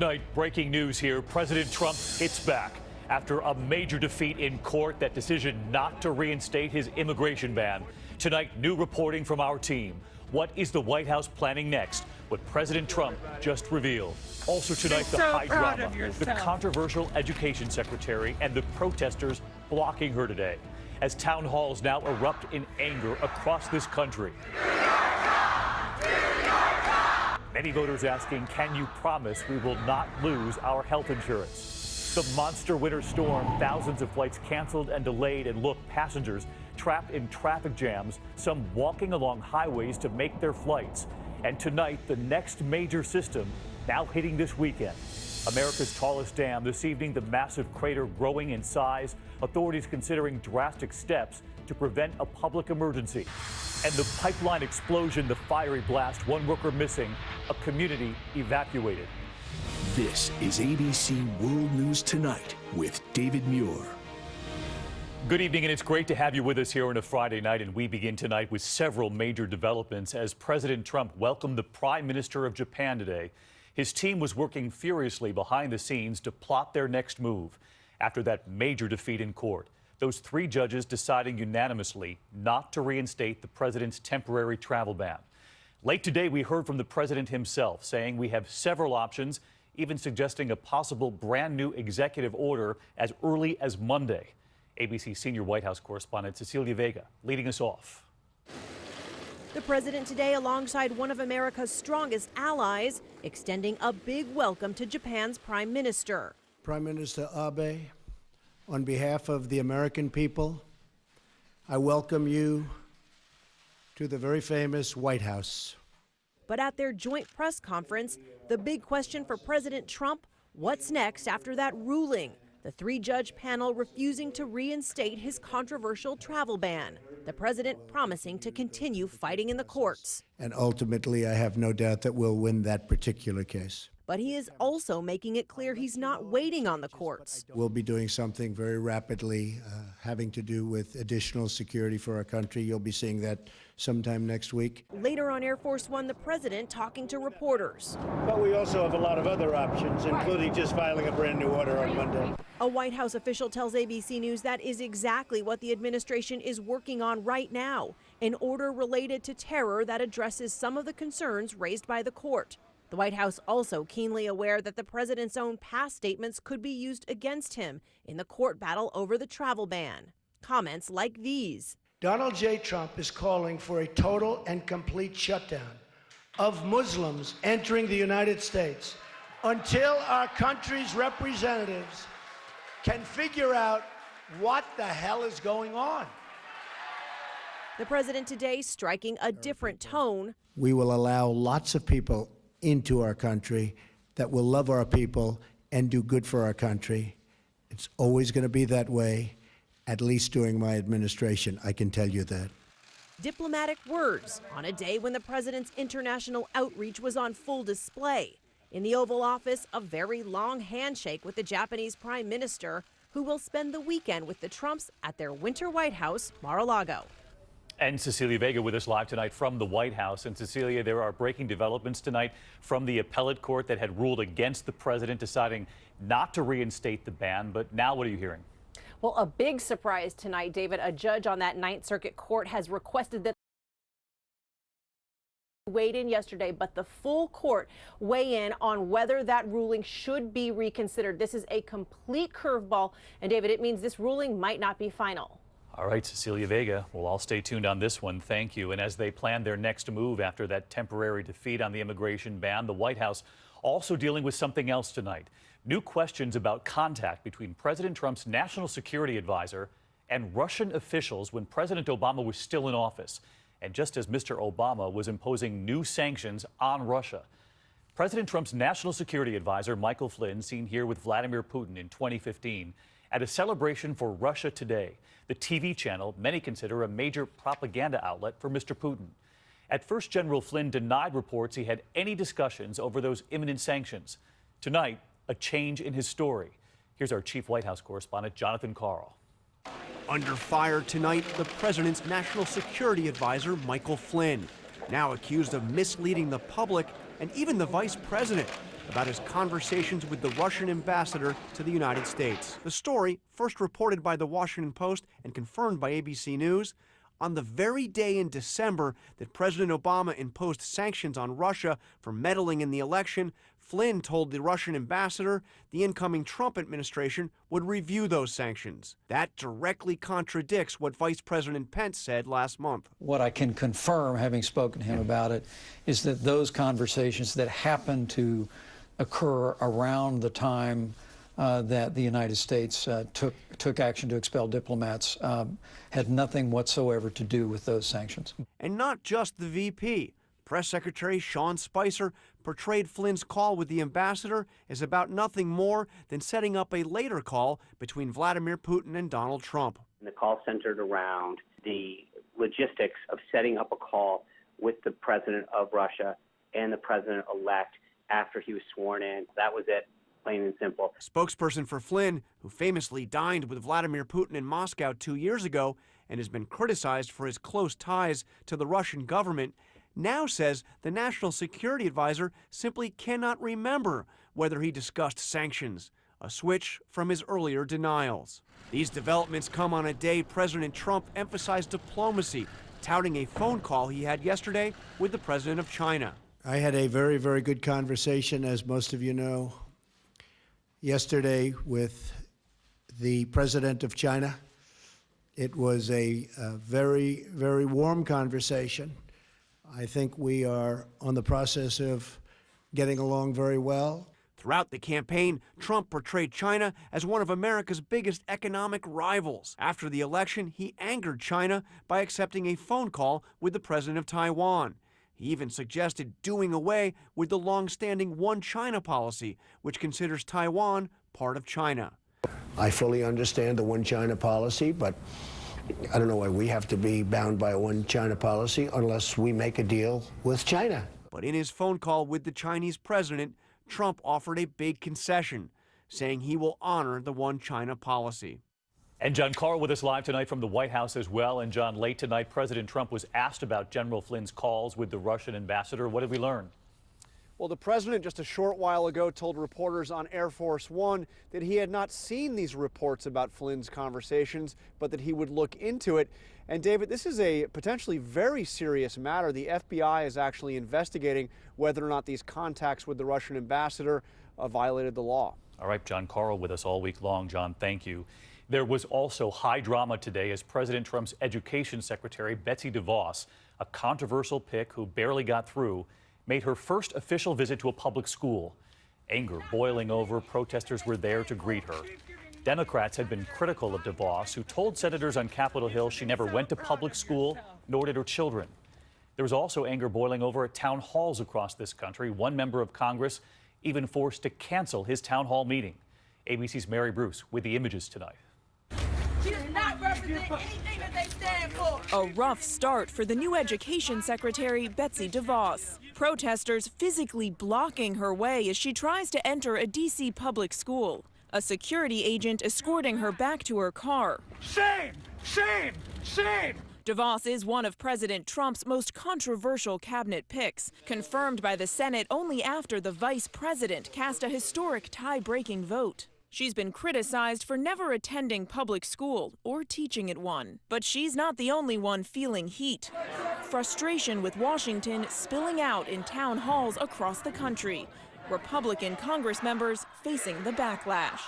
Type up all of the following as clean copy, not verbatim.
Tonight, breaking news here. President Trump hits back after a major defeat in court. That decision not to reinstate his immigration ban. Tonight, new reporting from our team. What is the White House planning next? What President Trump just revealed. Also tonight, the high drama. The controversial education secretary and the protesters blocking her today as town halls now erupt in anger across this country. Many voters asking, can you promise we will not lose our health insurance? The monster winter storm, thousands of flights canceled and delayed, and look, passengers trapped in traffic jams, some walking along highways to make their flights. And tonight, the next major system now hitting this weekend. America's tallest dam. This evening, the massive crater growing in size. Authorities considering drastic steps to prevent a public emergency. And the pipeline explosion, the fiery blast, one worker missing, a community evacuated. This is ABC World News Tonight with David Muir. Good evening, and it's great to have you with us here on a Friday night. And we begin tonight with several major developments as President Trump welcomed the Prime Minister of Japan today. His team was working furiously behind the scenes to plot their next move after that major defeat in court. Those three judges deciding unanimously not to reinstate the president's temporary travel ban. Late today, we heard from the president himself saying we have several options, even suggesting a possible brand new executive order as early as Monday. ABC senior White House correspondent Cecilia Vega leading us off. The president today alongside one of America's strongest allies, extending a big welcome to Japan's prime minister. Prime Minister Abe, on behalf of the American people, I welcome you to the very famous White House. But at their joint press conference, the big question for President Trump, what's next after that ruling? The three-judge panel refusing to reinstate his controversial travel ban. The president promising to continue fighting in the courts. And ultimately, I have no doubt that we'll win that particular case. But he is also making it clear he's not waiting on the courts. We'll be doing something very rapidly having to do with additional security for our country. You'll be seeing that sometime next week. Later on Air Force One, the president talking to reporters. But we also have a lot of other options, including just filing a brand new order on Monday. A White House official tells ABC News that is exactly what the administration is working on right now, an order related to terror that addresses some of the concerns raised by the court. The White House also keenly aware that the president's own past statements could be used against him in the court battle over the travel ban. Comments like these. Donald J. Trump is calling for a total and complete shutdown of Muslims entering the United States until our country's representatives can figure out what the hell is going on. The president today striking a different tone. We will allow lots of people into our country that will love our people and do good for our country. It's always going to be that way, at least during my administration, I can tell you that. Diplomatic words on a day when the president's international outreach was on full display. In the Oval Office, a very long handshake with the Japanese prime minister, who will spend the weekend with the Trumps at their winter White House, Mar-a-Lago. And Cecilia Vega with us live tonight from the White House. And Cecilia, there are breaking developments tonight from the appellate court that had ruled against the president, deciding not to reinstate the ban. But now what are you hearing? Well, a big surprise tonight, David. A judge on that Ninth Circuit court has requested that weighed in yesterday, but the full court weigh in on whether that ruling should be reconsidered. This is a complete curveball. And David, it means this ruling might not be final. All right, Cecilia Vega, we'll all stay tuned on this one. Thank you. And as they plan their next move after that temporary defeat on the immigration ban, the White House also dealing with something else tonight. New questions about contact between President Trump's national security advisor and Russian officials when President Obama was still in office. And just as Mr. Obama was imposing new sanctions on Russia. President Trump's national security advisor, Michael Flynn, seen here with Vladimir Putin in 2015 at a celebration for Russia Today, the TV channel many consider a major propaganda outlet for Mr. Putin. At first, General Flynn denied reports he had any discussions over those imminent sanctions. Tonight, a change in his story. Here's our chief White House correspondent, Jonathan Karl. Under fire tonight, the president's national security advisor, Michael Flynn, now accused of misleading the public and even the vice president. about his conversations with the Russian ambassador to the United States. The story, first reported by the Washington Post and confirmed by ABC News, on the very day in December that President Obama imposed sanctions on Russia for meddling in the election, Flynn told the Russian ambassador the incoming Trump administration would review those sanctions. That directly contradicts what Vice President Pence said last month. What I can confirm, having spoken to him about it, is that those conversations that happened to occur around the time that the United States took action to expel diplomats had nothing whatsoever to do with those sanctions. And not just the VP. Press Secretary Sean Spicer portrayed Flynn's call with the ambassador as about nothing more than setting up a later call between Vladimir Putin and Donald Trump. The call centered around the logistics of setting up a call with the president of Russia and the president-elect after he was sworn in. That was it, plain and simple. Spokesperson for Flynn, who famously dined with Vladimir Putin in Moscow 2 years ago and has been criticized for his close ties to the Russian government, now says the National Security Advisor simply cannot remember whether he discussed sanctions, a switch from his earlier denials. These developments come on a day President Trump emphasized diplomacy, touting a phone call he had yesterday with the president of China. I had a very, very good conversation, as most of you know, yesterday with the president of China. It was a very, very warm conversation. I think we are on the process of getting along very well. Throughout the campaign, Trump portrayed China as one of America's biggest economic rivals. After the election, he angered China by accepting a phone call with the president of Taiwan. He even suggested doing away with the long-standing One China policy, which considers Taiwan part of China. I fully understand the One China policy, but I don't know why we have to be bound by a One China policy unless we make a deal with China. But in his phone call with the Chinese president, Trump offered a big concession, saying he will honor the One China policy. And John Carl with us live tonight from the White House as well. And John, late tonight, President Trump was asked about General Flynn's calls with the Russian ambassador. What did we learn? Well, the president just a short while ago told reporters on Air Force One that he had not seen these reports about Flynn's conversations, but that he would look into it. And David, this is a potentially very serious matter. The FBI is actually investigating whether or not these contacts with the Russian ambassador violated the law. All right, John Carl with us all week long. John, thank you. There was also high drama today as President Trump's education secretary, Betsy DeVos, a controversial pick who barely got through, made her first official visit to a public school. Anger boiling over, protesters were there to greet her. Democrats had been critical of DeVos, who told senators on Capitol Hill she never went to public school, nor did her children. There was also anger boiling over at town halls across this country. One member of Congress even forced to cancel his town hall meeting. ABC's Mary Bruce with the images tonight. She does not represent anything that they stand for. A rough start for the new Education Secretary, Betsy DeVos. Protesters physically blocking her way as she tries to enter a D.C. public school. A security agent escorting her back to her car. Shame! Shame! Shame! DeVos is one of President Trump's most controversial cabinet picks, confirmed by the Senate only after the vice president cast a historic tie-breaking vote. She's been criticized for never attending public school or teaching at one. But she's not the only one feeling heat. Frustration with Washington spilling out in town halls across the country. Republican Congress members facing the backlash.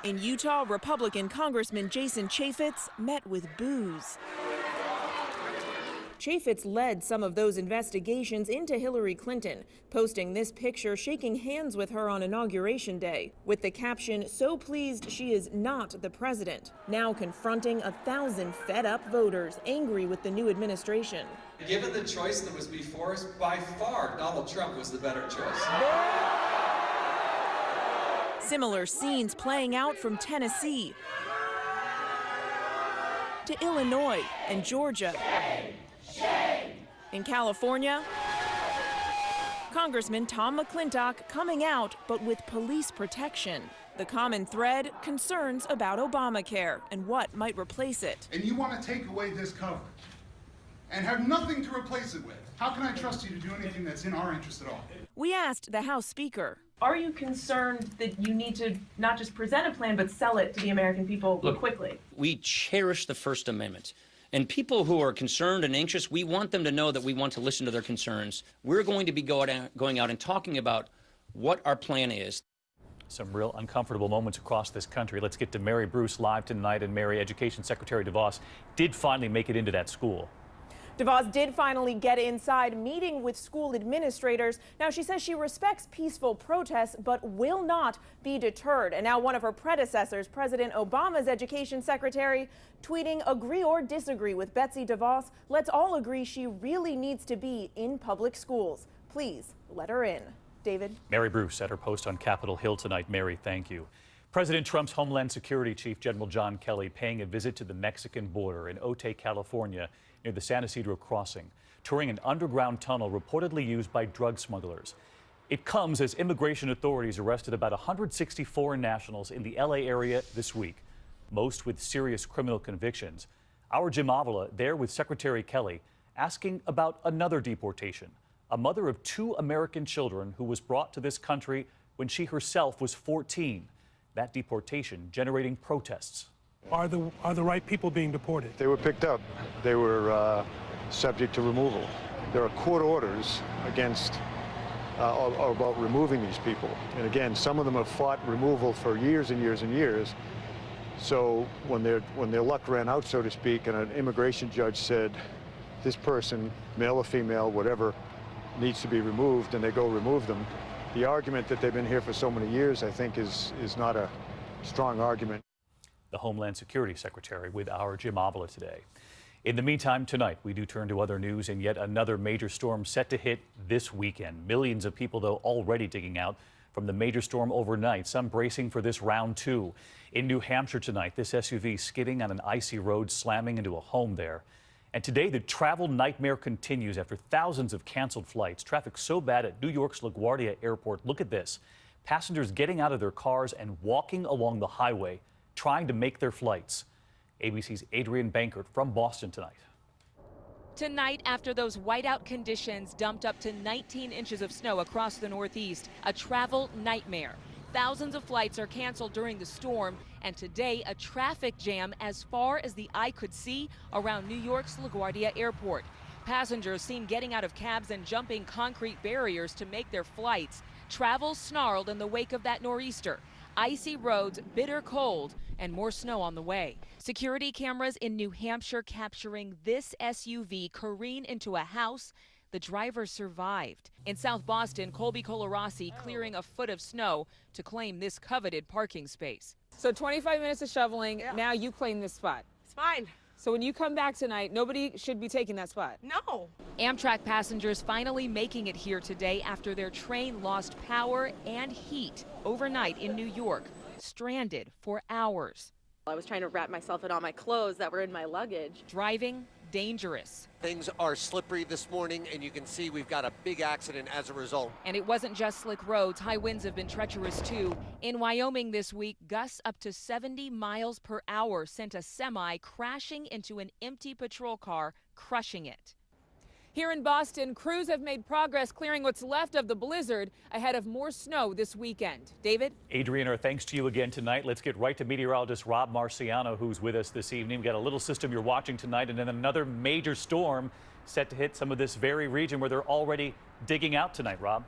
In Utah, Republican Congressman Jason Chaffetz met with boos. Chaffetz led some of those investigations into Hillary Clinton, posting this picture shaking hands with her on Inauguration Day, with the caption, "So pleased she is not the president," now confronting 1,000 fed-up voters angry with the new administration. Given the choice that was before us, by far, Donald Trump was the better choice. Similar scenes playing out from Tennessee to Illinois and Georgia. In California, Congressman Tom McClintock coming out, but with police protection. The common thread, concerns about Obamacare and what might replace it. And you want to take away this coverage. and have nothing to replace it with. How can I trust you to do anything that's in our interest at all? We asked the House Speaker. Are you concerned that you need to not just present a plan, but sell it to the American people quickly? We cherish the First Amendment. And people who are concerned and anxious, we want them to know that we want to listen to their concerns. We're going to be going out and talking about what our plan is. Some real uncomfortable moments across this country. Let's get to Mary Bruce live tonight. And Mary, Education Secretary DeVos did finally make it into that school. DeVos did finally get inside, meeting with school administrators. Now, she says she respects peaceful protests, but will not be deterred. And now one of her predecessors, President Obama's education secretary, tweeting, "Agree or disagree with Betsy DeVos. Let's all agree she really needs to be in public schools. Please let her in." David? Mary Bruce at her post on Capitol Hill tonight. Mary, thank you. President Trump's Homeland Security Chief General John Kelly paying a visit to the Mexican border in Otay, California, near the San Ysidro crossing, touring an underground tunnel reportedly used by drug smugglers. It comes as immigration authorities arrested about 160 foreign nationals in the LA area this week, most with serious criminal convictions. Our Wjla there with Secretary Kelly asking about another deportation, a mother of 2 American children who was brought to this country when she herself was 14. That deportation generating protests. Are the right people being deported? They were picked up. They were subject to removal. There are court orders against about removing these people. And again, some of them have fought removal for years and years and years. So when their luck ran out, so to speak, and an immigration judge said, this person, male or female, whatever, needs to be removed, and they go remove them, the argument that they've been here for so many years, I think, is not a strong argument. The Homeland Security Secretary with our Wjla today. In the meantime, tonight, we do turn to other news and yet another major storm set to hit this weekend. Millions of people, though, already digging out from the major storm overnight, some bracing for this round 2. In New Hampshire tonight, this SUV skidding on an icy road, slamming into a home there. And today, the travel nightmare continues after thousands of canceled flights. Traffic so bad at New York's LaGuardia Airport. Look at this. Passengers getting out of their cars and walking along the highway, trying to make their flights. ABC's Adrienne Bankert from Boston tonight. Tonight, after those whiteout conditions dumped up to 19 inches of snow across the Northeast, a travel nightmare. Thousands of flights are canceled during the storm, and today a traffic jam as far as the eye could see around New York's LaGuardia Airport. Passengers seen getting out of cabs and jumping concrete barriers to make their flights. Travel snarled in the wake of that nor'easter. Icy roads, bitter cold, and more snow on the way. Security cameras in New Hampshire capturing this SUV careen into a house. The driver survived. In South Boston, Colby Colarossi clearing a foot of snow to claim this coveted parking space. So 25 minutes of shoveling, now you claim this spot. It's fine. So when you come back tonight, nobody should be taking that spot. No. Amtrak passengers finally making it here today after their train lost power and heat overnight in New York, stranded for hours. I was trying to wrap myself in all my clothes that were in my luggage. Driving dangerous. Things are slippery this morning, and you can see we've got a big accident as a result. And it wasn't just slick roads. High winds have been treacherous too. In Wyoming this week, gusts up to 70 miles per hour sent a semi crashing into an empty patrol car, crushing it. Here in Boston, crews have made progress clearing what's left of the blizzard ahead of more snow this weekend. David? Adrienne, our thanks to you again tonight. Let's get right to meteorologist Rob Marciano, who's with us this evening. We've got a little system you're watching tonight, and then another major storm set to hit some of this very region where they're already digging out tonight, Rob.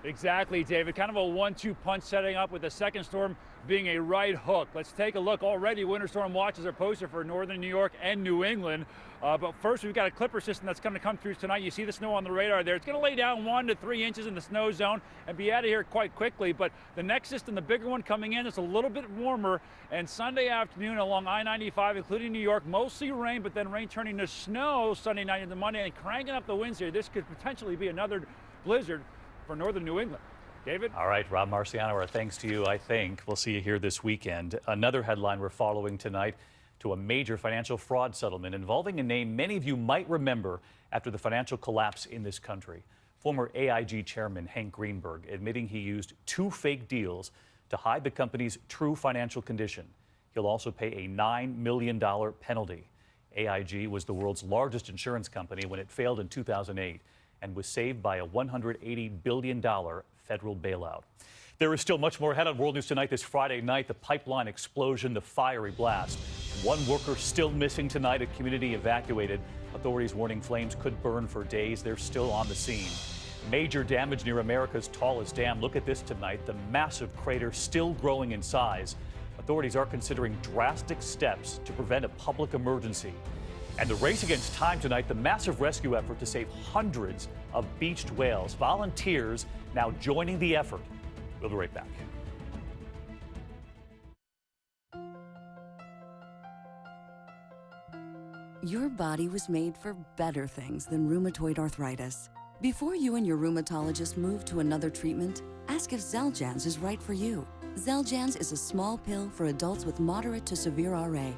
Exactly, David. Kind of a 1-2 punch setting up with the second storm being a right hook. Let's take a look. Already winter storm watches are posted for northern New York and New England. But first, we've got a clipper system that's going to come through tonight. You see the snow on the radar there. It's going to lay down 1 to 3 inches in the snow zone and be out of here quite quickly. But the next system, the bigger one coming in, is a little bit warmer. And Sunday afternoon along I-95, including New York, mostly rain, but then rain turning to snow Sunday night into Monday and cranking up the winds here. This could potentially be another blizzard for northern New England. David? All right, Rob Marciano, our thanks to you, I think. We'll see you here this weekend. Another headline we're following tonight to a major financial fraud settlement involving a name many of you might remember after the financial collapse in this country. Former AIG chairman Hank Greenberg admitting he used 2 fake deals to hide the company's true financial condition. He'll also pay a $9 million penalty. AIG was the world's largest insurance company when it failed in 2008 and was saved by a $180 billion federal bailout. There is still much more ahead on World News Tonight this Friday night. The pipeline explosion, the fiery blast. One worker still missing tonight, a community evacuated. Authorities warning flames could burn for days. They're still on the scene. Major damage near America's tallest dam. Look at this tonight. The massive crater still growing in size. Authorities are considering drastic steps to prevent a public emergency. And the race against time tonight, the massive rescue effort to save hundreds of beached whales. Volunteers now joining the effort. We'll be right back. Your body was made for better things than rheumatoid arthritis. Before you and your rheumatologist move to another treatment, ask if Xeljanz is right for you. Xeljanz is a small pill for adults with moderate to severe RA.